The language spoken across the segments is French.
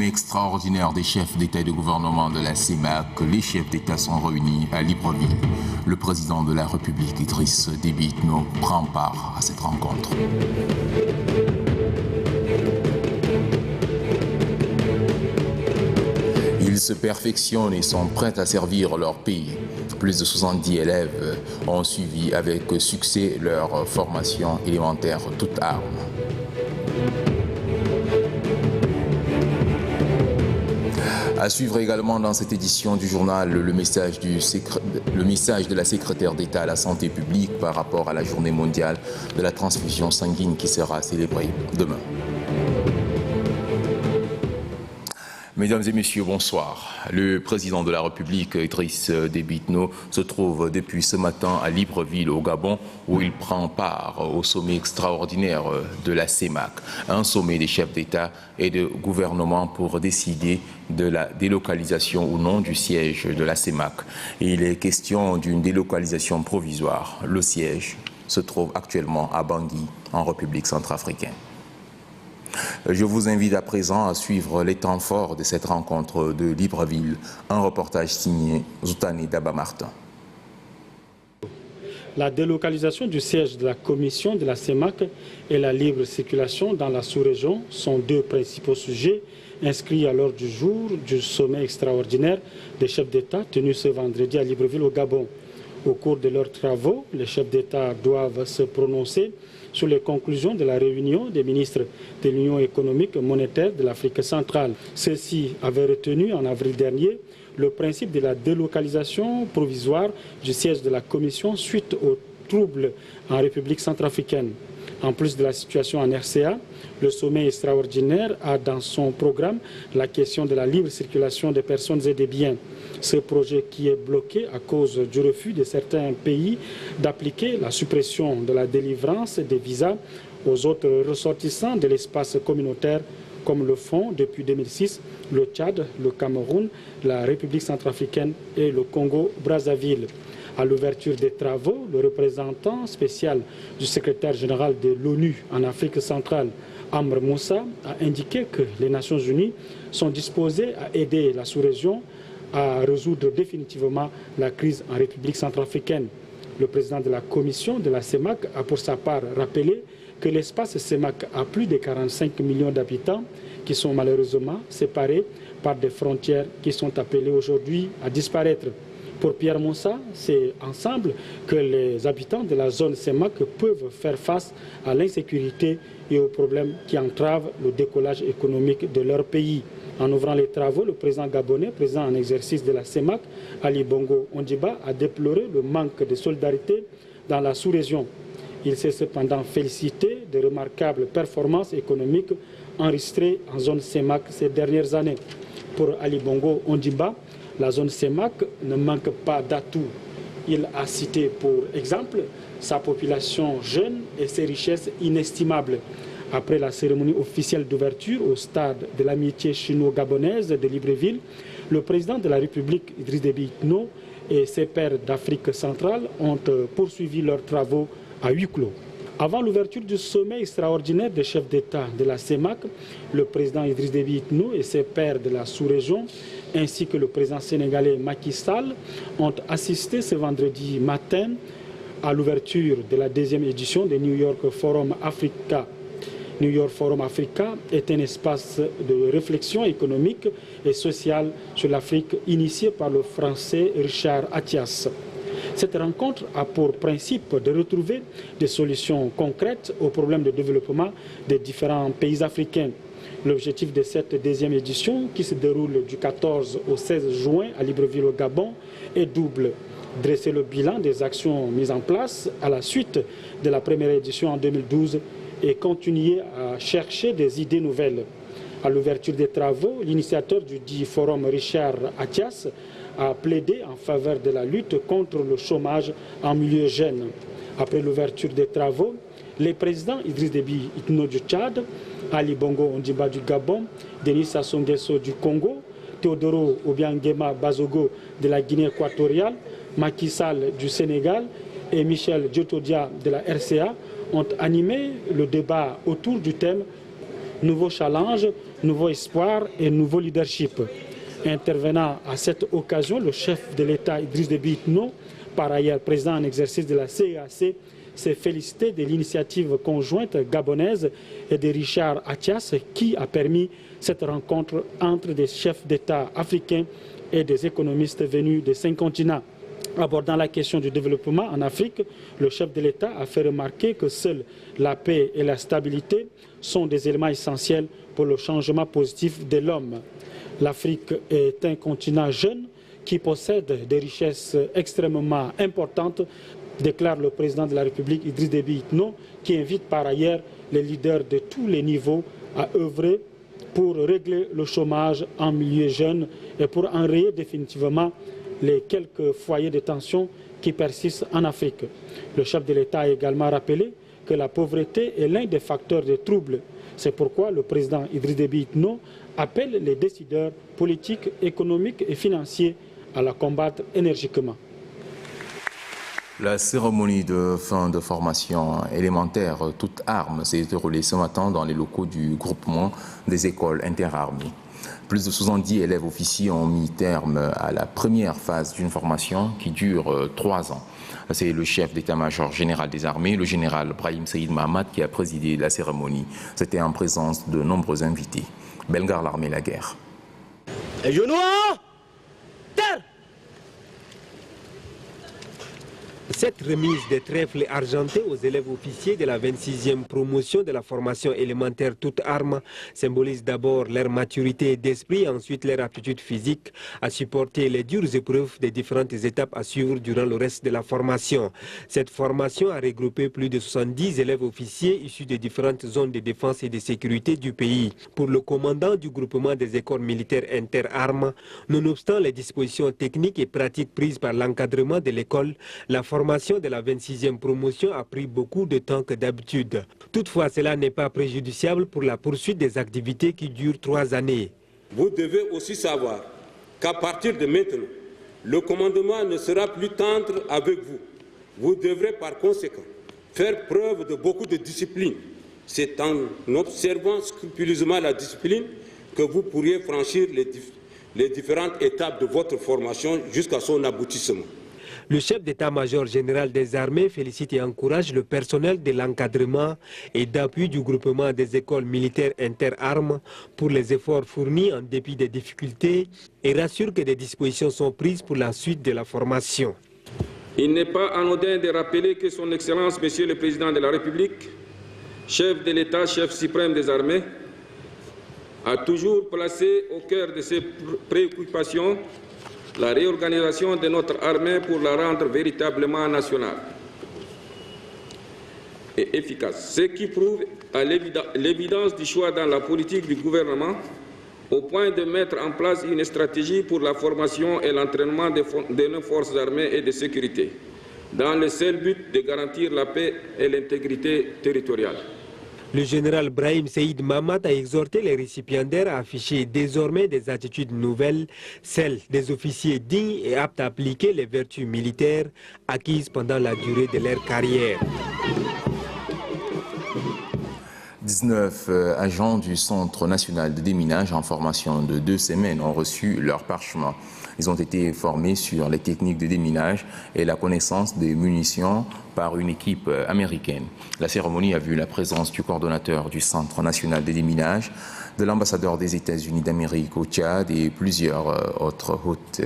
extraordinaire des chefs d'État et de gouvernement de la CEMAC, les chefs d'État sont réunis à Libreville. Le président de la République, Idriss Déby Itno, prend part à cette rencontre. Ils se perfectionnent et sont prêts à servir leur pays. Plus de 70 élèves ont suivi avec succès leur formation élémentaire toute arme. À suivre également dans cette édition du journal le message de la secrétaire d'État à la santé publique par rapport à la journée mondiale de la transfusion sanguine qui sera célébrée demain. Mesdames et messieurs, bonsoir. Le président de la République, Idriss Déby Itno, se trouve depuis ce matin à Libreville, au Gabon, où il prend part au sommet extraordinaire de la CEMAC, un sommet des chefs d'État et de gouvernement pour décider de la délocalisation ou non du siège de la CEMAC. Il est question d'une délocalisation provisoire. Le siège se trouve actuellement à Bangui, en République centrafricaine. Je vous invite à présent à suivre les temps forts de cette rencontre de Libreville. Un reportage signé Zoutani Daba Martin. La délocalisation du siège de la commission de la CEMAC et la libre circulation dans la sous-région sont deux principaux sujets inscrits à l'ordre du jour du sommet extraordinaire des chefs d'État tenu ce vendredi à Libreville au Gabon. Au cours de leurs travaux, les chefs d'État doivent se prononcer sur les conclusions de la réunion des ministres de l'Union économique et monétaire de l'Afrique centrale. Ceux-ci avaient retenu en avril dernier le principe de la délocalisation provisoire du siège de la Commission suite aux troubles en République centrafricaine. En plus de la situation en RCA, le sommet extraordinaire a dans son programme la question de la libre circulation des personnes et des biens. Ce projet qui est bloqué à cause du refus de certains pays d'appliquer la suppression de la délivrance des visas aux autres ressortissants de l'espace communautaire, comme le font depuis 2006 le Tchad, le Cameroun, la République centrafricaine et le Congo-Brazzaville. À l'ouverture des travaux, le représentant spécial du secrétaire général de l'ONU en Afrique centrale, Amr Moussa, a indiqué que les Nations unies sont disposées à aider la sous-région à résoudre définitivement la crise en République centrafricaine. Le président de la commission de la CEMAC a pour sa part rappelé que l'espace CEMAC a plus de 45 millions d'habitants qui sont malheureusement séparés par des frontières qui sont appelées aujourd'hui à disparaître. Pour Pierre Moussa, c'est ensemble que les habitants de la zone CEMAC peuvent faire face à l'insécurité et aux problèmes qui entravent le décollage économique de leur pays. En ouvrant les travaux, le président gabonais, président en exercice de la CEMAC, Ali Bongo Ondjiba, a déploré le manque de solidarité dans la sous-région. Il s'est cependant félicité de remarquables performances économiques enregistrées en zone CEMAC ces dernières années. Pour Ali Bongo Ondjiba, la zone CEMAC ne manque pas d'atouts. Il a cité pour exemple sa population jeune et ses richesses inestimables. Après la cérémonie officielle d'ouverture au stade de l'amitié chino-gabonaise de Libreville, le président de la République, Idriss Déby Itno, et ses pairs d'Afrique centrale ont poursuivi leurs travaux à huis clos. Avant l'ouverture du sommet extraordinaire des chefs d'État de la CEMAC, le président Idriss Déby Itno et ses pairs de la sous-région, ainsi que le président sénégalais Macky Sall, ont assisté ce vendredi matin à l'ouverture de la deuxième édition de New York Forum Africa. New York Forum Africa est un espace de réflexion économique et sociale sur l'Afrique initié par le Français Richard Attias. Cette rencontre a pour principe de retrouver des solutions concrètes aux problèmes de développement des différents pays africains. L'objectif de cette deuxième édition, qui se déroule du 14 au 16 juin à Libreville au Gabon, est double. Dresser le bilan des actions mises en place à la suite de la première édition en 2012 et continuer à chercher des idées nouvelles. À l'ouverture des travaux, l'initiateur du dit forum, Richard Attias, a plaidé en faveur de la lutte contre le chômage en milieu jeune. Après l'ouverture des travaux, les présidents Idriss Déby Itno du Tchad, Ali Bongo Ondjiba du Gabon, Denis Sassou Nguesso du Congo, Théodoro Obiangema Bazogo de la Guinée équatoriale, Macky Sall du Sénégal et Michel Djotodia de la RCA ont animé le débat autour du thème nouveaux challenges, nouveaux espoirs et nouveau leadership. Intervenant à cette occasion, le chef de l'État Idriss Déby Itno, par ailleurs président en exercice de la CEAC, s'est félicité de l'initiative conjointe gabonaise et de Richard Attias qui a permis cette rencontre entre des chefs d'État africains et des économistes venus de 5 continents. Abordant la question du développement en Afrique, le chef de l'État a fait remarquer que seules la paix et la stabilité sont des éléments essentiels pour le changement positif de l'homme. L'Afrique est un continent jeune qui possède des richesses extrêmement importantes, déclare le président de la République Idriss Déby Itno, qui invite par ailleurs les leaders de tous les niveaux à œuvrer pour régler le chômage en milieu jeune et pour enrayer définitivement les quelques foyers de tension qui persistent en Afrique. Le chef de l'État a également rappelé que la pauvreté est l'un des facteurs de troubles. C'est pourquoi le président Idriss Déby Itno appelle les décideurs politiques, économiques et financiers à la combattre énergiquement. La cérémonie de fin de formation élémentaire toute arme s'est déroulée ce matin dans les locaux du groupement des écoles interarmées. Plus de 70 élèves officiers ont mis terme à la première phase d'une formation qui dure 3 ans. C'est le chef d'état-major général des armées, le général Brahim Saïd Mahamat, qui a présidé la cérémonie. C'était en présence de nombreux invités. Bellegarde l'armée, la guerre. Les genoux, terre. Cette remise des trèfles argentés aux élèves officiers de la 26e promotion de la formation élémentaire toute arme symbolise d'abord leur maturité d'esprit et ensuite leur aptitude physique à supporter les dures épreuves des différentes étapes à suivre durant le reste de la formation. Cette formation a regroupé plus de 70 élèves officiers issus des différentes zones de défense et de sécurité du pays. Pour le commandant du groupement des écoles militaires interarmes, nonobstant les dispositions techniques et pratiques prises par l'encadrement de l'école, la formation de la 26e promotion a pris beaucoup de temps que d'habitude. Toutefois, cela n'est pas préjudiciable pour la poursuite des activités qui durent 3 années. Vous devez aussi savoir qu'à partir de maintenant, le commandement ne sera plus tendre avec vous. Vous devrez par conséquent faire preuve de beaucoup de discipline. C'est en observant scrupuleusement la discipline que vous pourriez franchir les différentes étapes de votre formation jusqu'à son aboutissement. Le chef d'état-major général des armées félicite et encourage le personnel de l'encadrement et d'appui du groupement des écoles militaires interarmes pour les efforts fournis en dépit des difficultés et rassure que des dispositions sont prises pour la suite de la formation. Il n'est pas anodin de rappeler que son Excellence, Monsieur le Président de la République, chef de l'État, chef suprême des armées, a toujours placé au cœur de ses préoccupations la réorganisation de notre armée pour la rendre véritablement nationale et efficace, ce qui prouve à l'évidence du choix dans la politique du gouvernement au point de mettre en place une stratégie pour la formation et l'entraînement de nos forces armées et de sécurité, dans le seul but de garantir la paix et l'intégrité territoriale. Le général Brahim Saïd Mahamat a exhorté les récipiendaires à afficher désormais des attitudes nouvelles, celles des officiers dignes et aptes à appliquer les vertus militaires acquises pendant la durée de leur carrière. 19 agents du Centre national de déminage en formation de 2 semaines ont reçu leur parchemin. Ils ont été formés sur les techniques de déminage et la connaissance des munitions par une équipe américaine. La cérémonie a vu la présence du coordonnateur du Centre national de déminage, de l'ambassadeur des États-Unis d'Amérique au Tchad et plusieurs autres hautes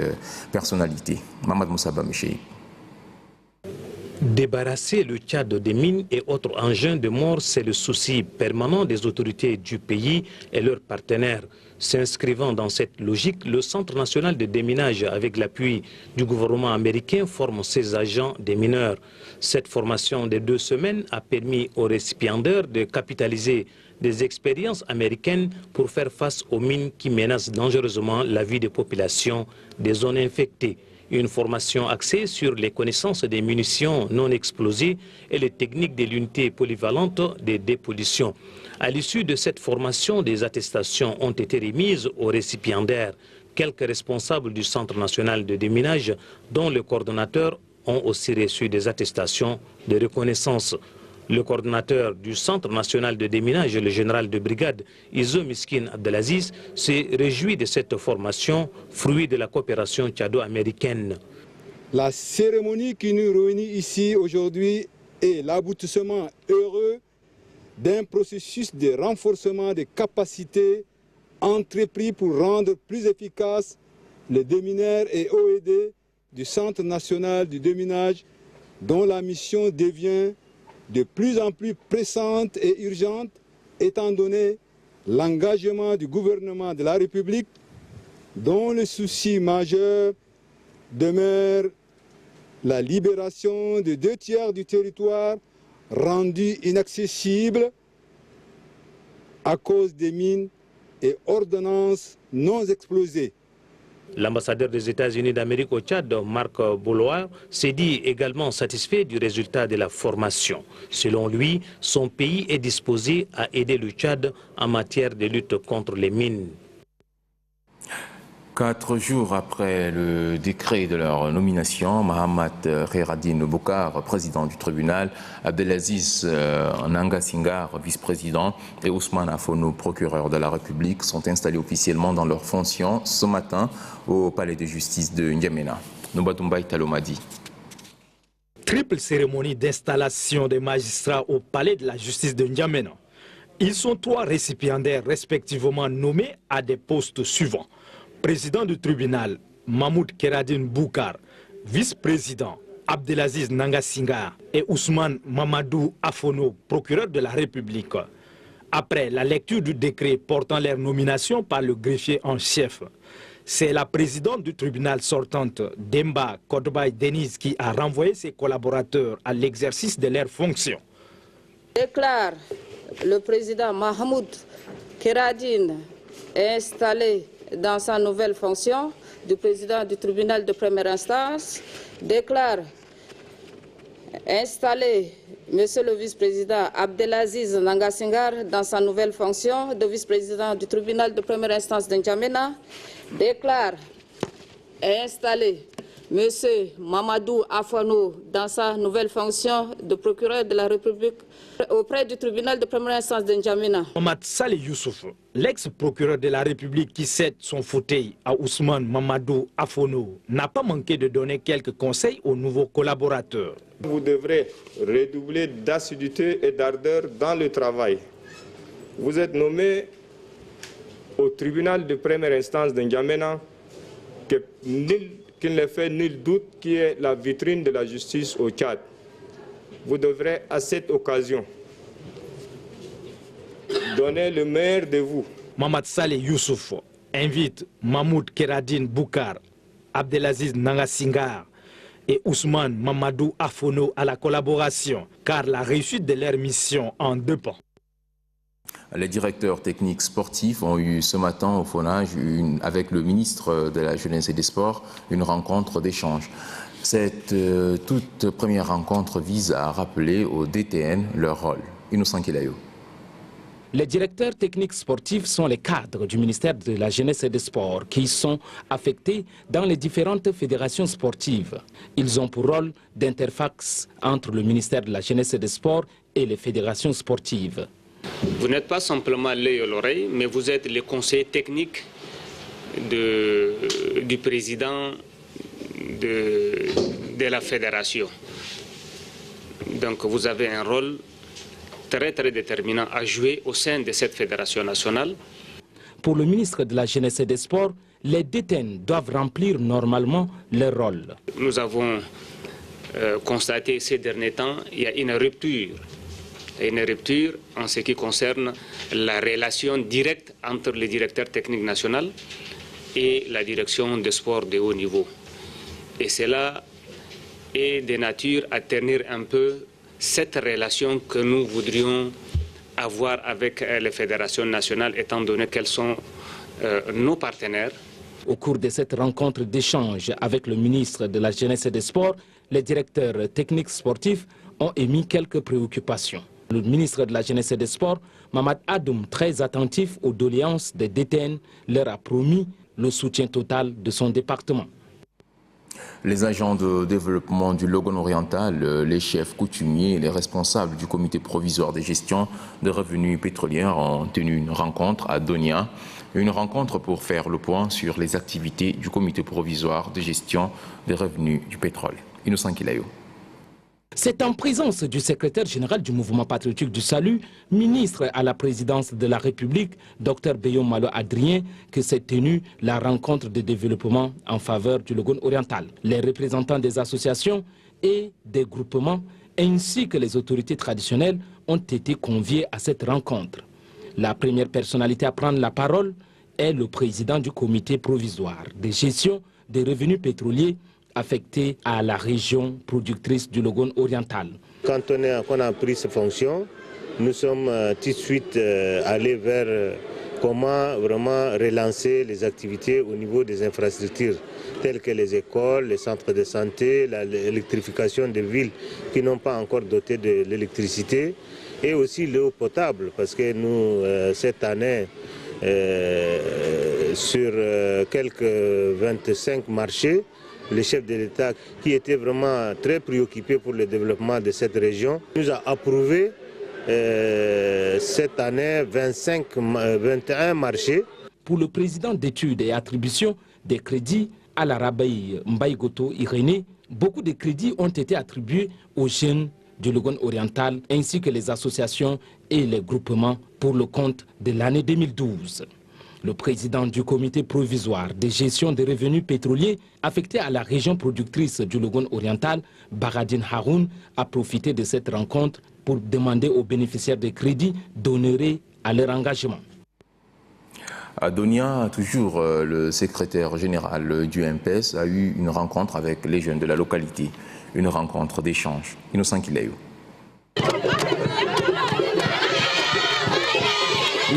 personnalités. Mamad Moussaba Michéi. Débarrasser le Tchad des mines et autres engins de mort, c'est le souci permanent des autorités du pays et leurs partenaires. S'inscrivant dans cette logique, le Centre national de déminage, avec l'appui du gouvernement américain, forme ses agents démineurs. Cette formation de 2 semaines a permis aux récipiendaires de capitaliser des expériences américaines pour faire face aux mines qui menacent dangereusement la vie des populations des zones infectées. Une formation axée sur les connaissances des munitions non explosives et les techniques de l'unité polyvalente de dépollution. À l'issue de cette formation, des attestations ont été remises aux récipiendaires. Quelques responsables du Centre national de déminage, dont le coordonnateur, ont aussi reçu des attestations de reconnaissance. Le coordinateur du Centre national de déminage, le général de brigade Izo Miskin Abdelaziz, s'est réjoui de cette formation, fruit de la coopération tchado-américaine. La cérémonie qui nous réunit ici aujourd'hui est l'aboutissement heureux d'un processus de renforcement des capacités entrepris pour rendre plus efficace les démineurs et OED du Centre national du déminage, dont la mission devient de plus en plus pressante et urgente, étant donné l'engagement du gouvernement de la République, dont le souci majeur demeure la libération de 2/3 du territoire rendu inaccessible à cause des mines et ordonnances non explosées. L'ambassadeur des États-Unis d'Amérique au Tchad, Marc Bouloir, s'est dit également satisfait du résultat de la formation. Selon lui, son pays est disposé à aider le Tchad en matière de lutte contre les mines. 4 jours après le décret de leur nomination, Mohamed Khairadine Boukar, président du tribunal, Abdelaziz Nangasingare, vice-président, et Ousmane Afono, procureur de la République, sont installés officiellement dans leurs fonctions ce matin au palais de justice de N'Djamena. Noubatoumbaï Talomadi. Triple cérémonie d'installation des magistrats au palais de la justice de N'Djamena. Ils sont 3 récipiendaires respectivement nommés à des postes suivants. Président du tribunal, Mahmoud Khairadine Boukar, vice-président, Abdelaziz Nangasingare et Ousmane Mamadou Afono, procureur de la République. Après la lecture du décret portant leur nomination par le greffier en chef, c'est la présidente du tribunal sortante, Demba Kodbaï Denise, qui a renvoyé ses collaborateurs à l'exercice de leurs fonctions. Déclare le président Mahmoud Khairadine installé dans sa nouvelle fonction du président du tribunal de première instance, déclare installer monsieur le vice-président Abdelaziz Nangasingare dans sa nouvelle fonction de vice-président du tribunal de première instance de N'Djamena, déclare installer monsieur Mamadou Afono dans sa nouvelle fonction de procureur de la République auprès du tribunal de première instance de N'Djamena. Mohamed Saleh Youssouf, l'ex-procureur de la République qui cède son fauteuil à Ousmane Mamadou Afono, n'a pas manqué de donner quelques conseils aux nouveaux collaborateurs. Vous devrez redoubler d'assiduité et d'ardeur dans le travail. Vous êtes nommé au tribunal de première instance de N'Djamena, qu'il ne fait nul doute qui est la vitrine de la justice au Tchad. Vous devrez à cette occasion donner le meilleur de vous. Mohamed Saleh Youssouf invite Mahmoud Khairadine Boukar, Abdelaziz Nangasingare et Ousmane Mamadou Afono à la collaboration, car la réussite de leur mission en dépend. Les directeurs techniques sportifs ont eu ce matin au FONAGE, avec le ministre de la Jeunesse et des Sports, une rencontre d'échange. Cette toute première rencontre vise à rappeler aux DTN leur rôle. Innocent Kilayo. Les directeurs techniques sportifs sont les cadres du ministère de la Jeunesse et des Sports qui sont affectés dans les différentes fédérations sportives. Ils ont pour rôle d'interface entre le ministère de la Jeunesse et des Sports et les fédérations sportives. Vous n'êtes pas simplement l'œil et l'oreille, mais vous êtes le conseiller technique du président de la fédération. Donc vous avez un rôle très déterminant à jouer au sein de cette fédération nationale. Pour le ministre de la Jeunesse et des Sports, les DTN doivent remplir normalement leur rôle. Nous avons constaté ces derniers temps qu'il y a une rupture en ce qui concerne la relation directe entre le directeur technique national et la direction des sports de haut niveau. Et cela est de nature à ternir un peu cette relation que nous voudrions avoir avec les fédérations nationales, étant donné qu'elles sont nos partenaires. Au cours de cette rencontre d'échange avec le ministre de la Jeunesse et des Sports, les directeurs techniques sportifs ont émis quelques préoccupations. Le ministre de la Jeunesse et des Sports, Mamad Adoum, très attentif aux doléances des DTN, leur a promis le soutien total de son département. Les agents de développement du Logone oriental, les chefs coutumiers, les responsables du comité provisoire de gestion des revenus pétroliers ont tenu une rencontre à Donia. Une rencontre pour faire le point sur les activités du comité provisoire de gestion des revenus du pétrole. Innocent Kilayo. C'est en présence du secrétaire général du mouvement patriotique du salut, ministre à la présidence de la République, Dr Beyom Malo Adrien, que s'est tenue la rencontre de développement en faveur du Logone oriental. Les représentants des associations et des groupements, ainsi que les autorités traditionnelles, ont été conviés à cette rencontre. La première personnalité à prendre la parole est le président du comité provisoire de gestion des revenus pétroliers affectés à la région productrice du Logone oriental. Quand on a pris ces fonctions, nous sommes tout de suite allés vers comment vraiment relancer les activités au niveau des infrastructures, telles que les écoles, les centres de santé, l'électrification des villes qui n'ont pas encore doté de l'électricité, et aussi l'eau potable, parce que nous, cette année, sur quelques 25 marchés, le chef de l'État, qui était vraiment très préoccupé pour le développement de cette région, nous a approuvé cette année 21 marchés. Pour le président d'études et attributions des crédits à la Rabaï Mbaïgoto Irénée, beaucoup de crédits ont été attribués aux jeunes du Logone oriental ainsi que les associations et les groupements pour le compte de l'année 2012. Le président du comité provisoire de gestion des revenus pétroliers affecté à la région productrice du Logone oriental, Baradine Haroun, a profité de cette rencontre pour demander aux bénéficiaires de crédits d'honorer à leur engagement. À Donia, toujours le secrétaire général du MPS a eu une rencontre avec les jeunes de la localité, une rencontre d'échange. Innocent Kilayo.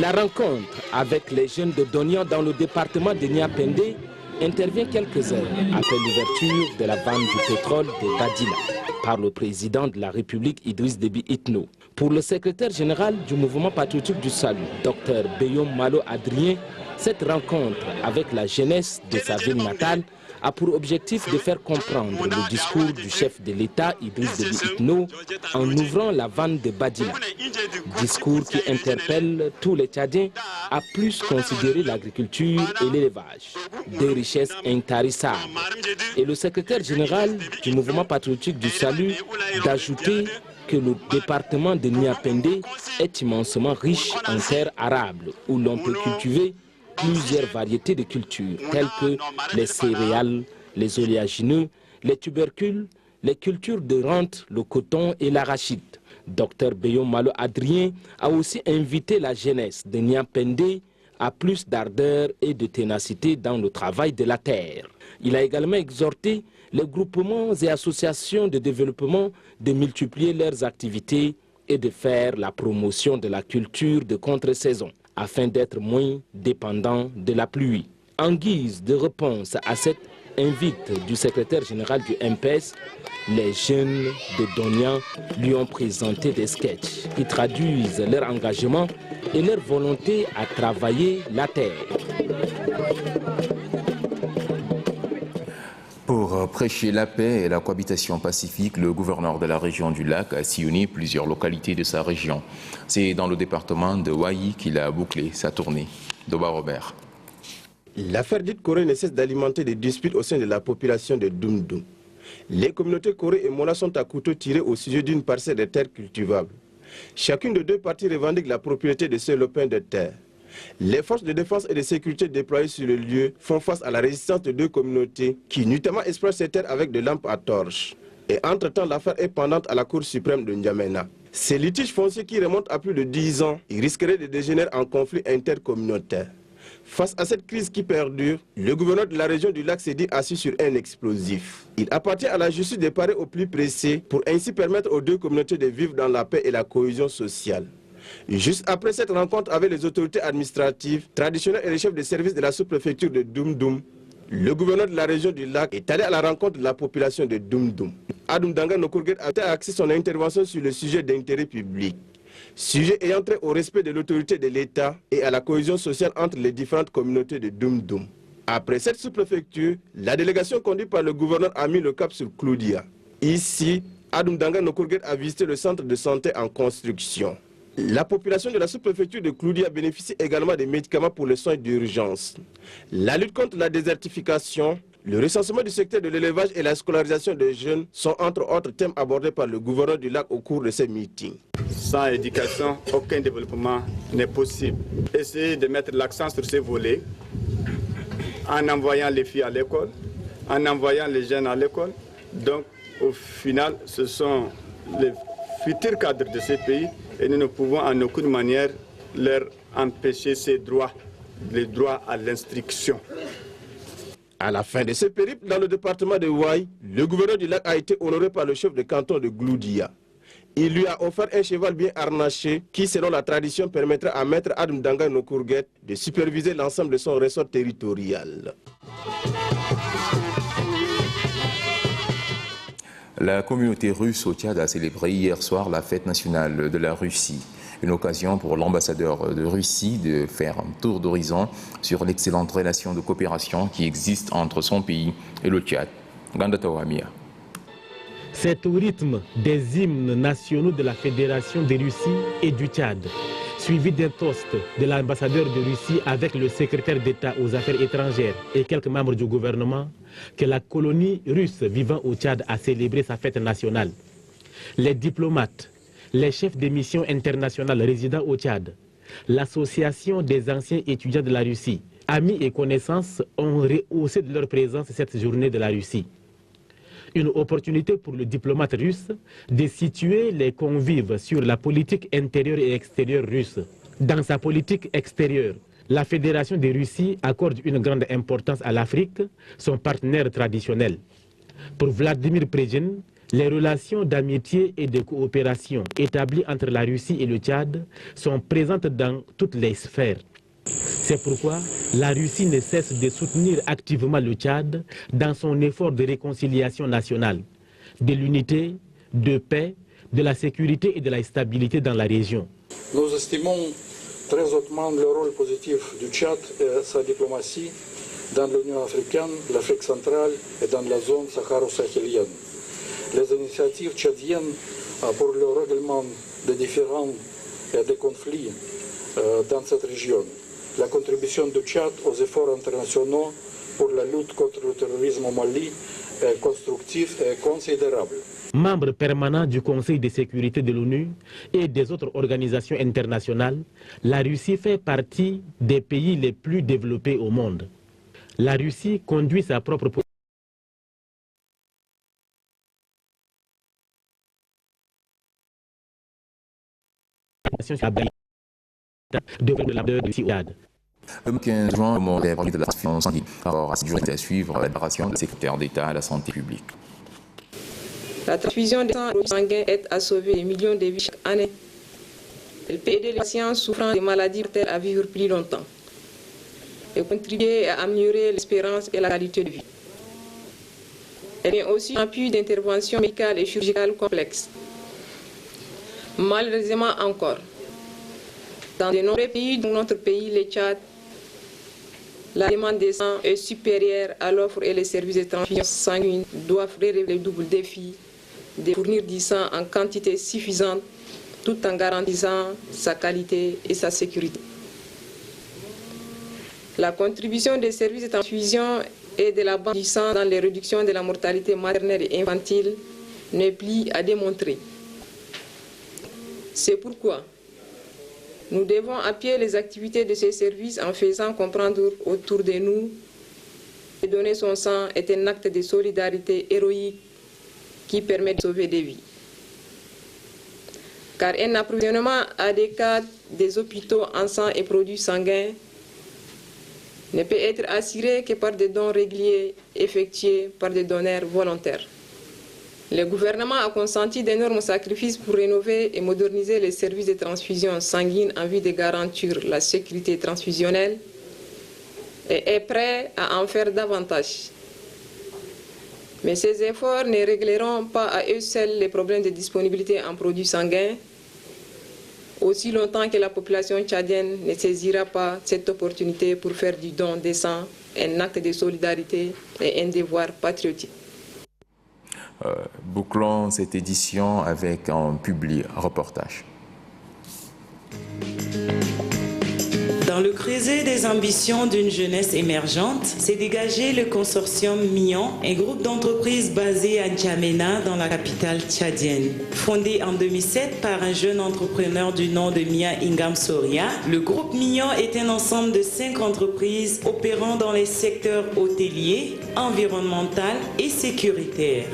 La rencontre avec les jeunes de Donia dans le département de Niapende intervient quelques heures après l'ouverture de la vente du pétrole de Badila par le président de la République Idriss Déby Itno. Pour le secrétaire général du mouvement patriotique du salut, Dr Beyom Malo Adrien, cette rencontre avec la jeunesse de sa ville natale a pour objectif de faire comprendre le discours du chef de l'État Idriss Déby Itno en ouvrant la vente de Badila. Discours qui interpelle tous les Tchadiens à plus considérer l'agriculture et l'élevage, des richesses intarissables. Et le secrétaire général du mouvement patriotique du salut d'ajouter que le département de Niapende est immensement riche en terres arables où l'on peut cultiver plusieurs variétés de cultures telles que les céréales, les oléagineux, les tubercules, les cultures de rente, le coton et l'arachide. Dr Beyom Malo Adrien a aussi invité la jeunesse de Niapende à plus d'ardeur et de ténacité dans le travail de la terre. Il a également exhorté les groupements et associations de développement de multiplier leurs activités et de faire la promotion de la culture de contre-saison, afin d'être moins dépendant de la pluie. En guise de réponse à cette invite du secrétaire général du MPS, les jeunes de Donia lui ont présenté des sketchs qui traduisent leur engagement et leur volonté à travailler la terre. Pour prêcher la paix et la cohabitation pacifique, le gouverneur de la région du Lac a sillonné plusieurs localités de sa région. C'est dans le département de Wayi qu'il a bouclé sa tournée. Doba Robert. L'affaire dite Corée ne cesse d'alimenter des disputes au sein de la population de Doum Doum. Les communautés Corée et Mola sont à couteau tiré au sujet d'une parcelle de terre cultivable. Chacune des deux parties revendique la propriété de ce lopin de terre. Les forces de défense et de sécurité déployées sur le lieu font face à la résistance de deux communautés qui nuitamment exploitent ces terres avec des lampes à torches. Et entre-temps, l'affaire est pendante à la Cour suprême de N'Djamena. Ces litiges fonciers qui remontent à plus de 10 ans, ils risqueraient de dégénérer en conflit intercommunautaire. Face à cette crise qui perdure, le gouverneur de la région du Lac s'est dit assis sur un explosif. Il appartient à la justice de parer au plus pressé pour ainsi permettre aux deux communautés de vivre dans la paix et la cohésion sociale. Juste après cette rencontre avec les autorités administratives, traditionnelles et les chefs de service de la sous-préfecture de Doum Doum, le gouverneur de la région du Lac est allé à la rencontre de la population de Doum Doum. Adoum Dangan Nokourguet a axé son intervention sur le sujet d'intérêt public. Sujet ayant trait au respect de l'autorité de l'État et à la cohésion sociale entre les différentes communautés de Doum Doum. Après cette sous-préfecture, la délégation conduite par le gouverneur a mis le cap sur Cloudia. Ici, Adoumdanga Nokourguet a visité le centre de santé en construction. La population de la sous-préfecture de Cloudia bénéficie également des médicaments pour les soins d'urgence. La lutte contre la désertification, le recensement du secteur de l'élevage et la scolarisation des jeunes sont entre autres thèmes abordés par le gouverneur du lac au cours de ces meetings. Sans éducation, aucun développement n'est possible. Essayez de mettre l'accent sur ces volets en envoyant les filles à l'école, en envoyant les jeunes à l'école. Donc, au final, ce sont les futurs cadres de ces pays et nous ne pouvons en aucune manière leur empêcher ces droits, les droits à l'instruction. À la fin de ce périple dans le département de Ouaï, le gouverneur du lac a été honoré par le chef de canton de Gloudia. Il lui a offert un cheval bien harnaché qui, selon la tradition, permettra à maître Adoumdanga Nokourguet de superviser l'ensemble de son ressort territorial. La communauté russe au Tchad a célébré hier soir la fête nationale de la Russie. Une occasion pour l'ambassadeur de Russie de faire un tour d'horizon sur l'excellente relation de coopération qui existe entre son pays et le Tchad. Gandataouamia. C'est au rythme des hymnes nationaux de la Fédération de Russie et du Tchad, suivi d'un toast de l'ambassadeur de Russie avec le secrétaire d'État aux affaires étrangères et quelques membres du gouvernement, que la colonie russe vivant au Tchad a célébré sa fête nationale. Les diplomates, les chefs des missions internationales résidant au Tchad, l'association des anciens étudiants de la Russie, amis et connaissances ont rehaussé de leur présence cette journée de la Russie. Une opportunité pour le diplomate russe de situer les convives sur la politique intérieure et extérieure russe. Dans sa politique extérieure, la Fédération de Russie accorde une grande importance à l'Afrique, son partenaire traditionnel. Pour Vladimir Prigine, les relations d'amitié et de coopération établies entre la Russie et le Tchad sont présentes dans toutes les sphères. C'est pourquoi la Russie ne cesse de soutenir activement le Tchad dans son effort de réconciliation nationale, de l'unité, de paix, de la sécurité et de la stabilité dans la région. Nous estimons très hautement le rôle positif du Tchad et sa diplomatie dans l'Union africaine, l'Afrique centrale et dans la zone saharo-sahélienne. Les initiatives tchadiennes pour le règlement des différends et des conflits dans cette région. La contribution du Tchad aux efforts internationaux pour la lutte contre le terrorisme au Mali est constructive et considérable. Membre permanent du Conseil de sécurité de l'ONU et des autres organisations internationales, la Russie fait partie des pays les plus développés au monde. La Russie conduit sa propre politique Le 15 juin, le mot de la science alors à à suivre la déclaration du secrétaire d'État à la santé publique. La transfusion de sang sanguin aide à sauver des millions de vies chaque année. Elle peut aider les patients souffrant de maladies mortelles à vivre plus longtemps et contribuer à améliorer l'espérance et la qualité de vie. Elle est aussi un appui d'intervention médicale et chirurgicale complexe. Malheureusement encore, dans de nombreux pays, dont notre pays, le Tchad, la demande de sang est supérieure à l'offre et les services de transfusion sanguine doivent relever le double défi de fournir du sang en quantité suffisante tout en garantissant sa qualité et sa sécurité. La contribution des services de transfusion et de la banque du sang dans les réductions de la mortalité maternelle et infantile n'est plus à démontrer. C'est pourquoi nous devons appuyer les activités de ces services en faisant comprendre autour de nous que donner son sang est un acte de solidarité héroïque qui permet de sauver des vies. Car un approvisionnement adéquat des hôpitaux en sang et produits sanguins ne peut être assuré que par des dons réguliers effectués par des donneurs volontaires. Le gouvernement a consenti d'énormes sacrifices pour rénover et moderniser les services de transfusion sanguine en vue de garantir la sécurité transfusionnelle et est prêt à en faire davantage. Mais ces efforts ne régleront pas à eux seuls les problèmes de disponibilité en produits sanguins, aussi longtemps que la population tchadienne ne saisira pas cette opportunité pour faire du don décent un acte de solidarité et un devoir patriotique. Bouclons cette édition avec un publi-reportage. Dans le creuset des ambitions d'une jeunesse émergente, s'est dégagé le consortium Mion, un groupe d'entreprises basé à N'Djamena, dans la capitale tchadienne. Fondé en 2007 par un jeune entrepreneur du nom de Mia Ingam Soria, le groupe Mion est un ensemble de 5 entreprises opérant dans les secteurs hôteliers, environnemental et sécuritaire.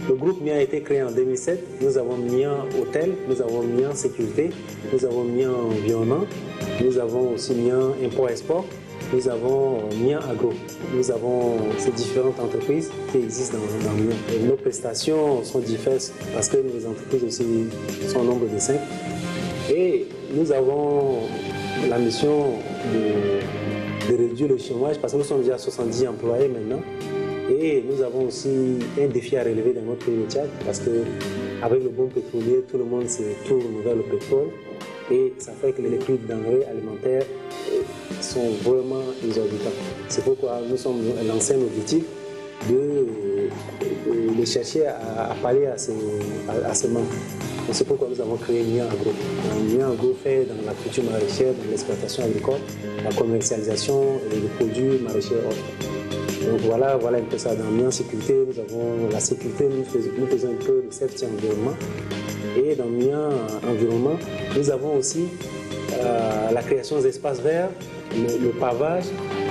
Le groupe MIA a été créé en 2007. Nous avons MIA Hôtel, nous avons MIA Sécurité, nous avons MIA Environnement, nous avons aussi MIA Import-Export, nous avons MIA Agro. Nous avons ces différentes entreprises qui existent dans MIA. Et nos prestations sont diverses parce que nos entreprises aussi sont au nombre de 5. Et nous avons la mission de réduire le chômage parce que nous sommes déjà 70 employés maintenant. Et nous avons aussi un défi à relever dans notre pays, le Tchad, parce qu'avec le boom pétrolier, tout le monde se tourne vers le pétrole et ça fait que les prix de denrées alimentaires sont vraiment exorbitants. C'est pourquoi nous sommes lancés un objectif de chercher à pallier à ce manque. C'est pourquoi nous avons créé MIA Agro. MIA Agro fait dans la culture maraîchère, dans l'exploitation agricole, la commercialisation des produits maraîchers et autres. Donc voilà un peu ça. Dans MIA Sécurité, nous avons la sécurité, nous faisons un peu le safety environnement. Et dans MIA Environnement, nous avons aussi la création d'espaces verts, le pavage,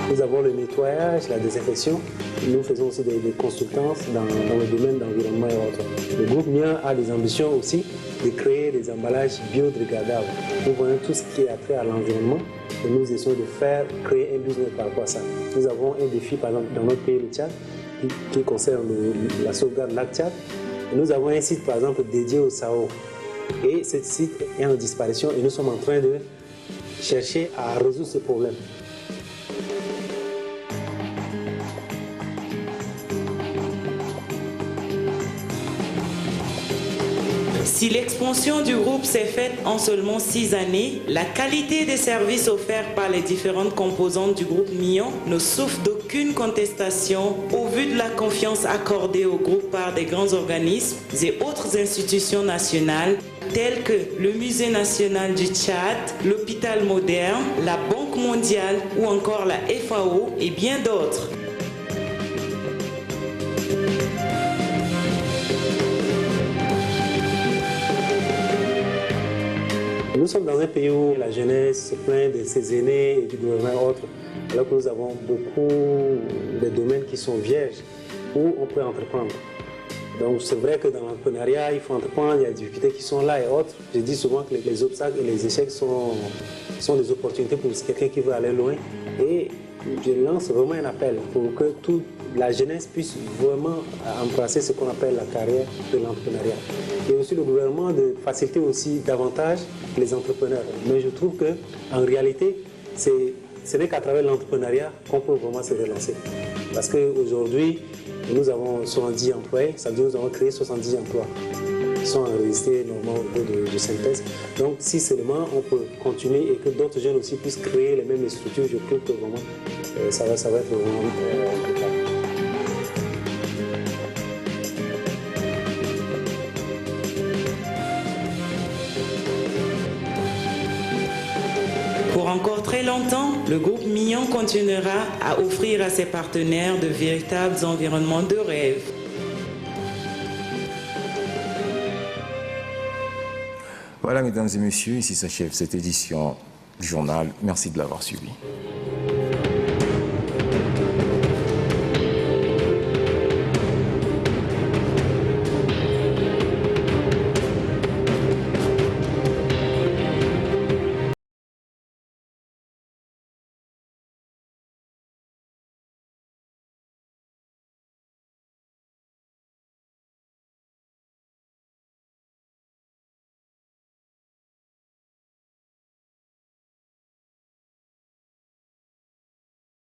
nous avons le nettoyage, la désinfection. Nous faisons aussi des consultances dans le domaine d'environnement et autres. Le groupe MIA a des ambitions aussi de créer des emballages biodégradables. Nous voyons tout ce qui est attrait à l'environnement et nous essayons de créer un business par rapport à ça. Nous avons un défi, par exemple, dans notre pays, le Tchad, qui concerne la sauvegarde de lac Tchad. Et nous avons un site, par exemple, dédié au Sao. Et ce site est en disparition et nous sommes en train de chercher à résoudre ce problème. Si l'expansion du groupe s'est faite en seulement 6 années, la qualité des services offerts par les différentes composantes du groupe Mion ne souffre d'aucune contestation au vu de la confiance accordée au groupe par des grands organismes et autres institutions nationales telles que le Musée national du Tchad, l'Hôpital moderne, la Banque mondiale ou encore la FAO et bien d'autres. Nous sommes dans un pays où la jeunesse se plaint de ses aînés et du gouvernement et autres, alors que nous avons beaucoup de domaines qui sont vierges où on peut entreprendre. Donc c'est vrai que dans l'entrepreneuriat, il faut entreprendre, il y a des difficultés qui sont là et autres. Je dis souvent que les obstacles et les échecs sont des opportunités pour quelqu'un qui veut aller loin. Et je lance vraiment un appel pour que toute la jeunesse puisse vraiment embrasser ce qu'on appelle la carrière de l'entrepreneuriat. Et aussi le gouvernement de faciliter aussi davantage les entrepreneurs. Mais je trouve qu'en réalité, ce n'est qu'à travers l'entrepreneuriat qu'on peut vraiment se relancer. Parce qu'aujourd'hui, nous avons 70 employés, ça veut dire que nous avons créé 70 emplois qui sont enregistrés normalement au niveau de synthèse. Donc si seulement on peut continuer et que d'autres jeunes aussi puissent créer les mêmes structures, je trouve que vraiment ça va être vraiment important. Pour encore très longtemps, le groupe Mion continuera à offrir à ses partenaires de véritables environnements de rêve. Voilà, mesdames et messieurs, ici s'achève cette édition du journal. Merci de l'avoir suivi.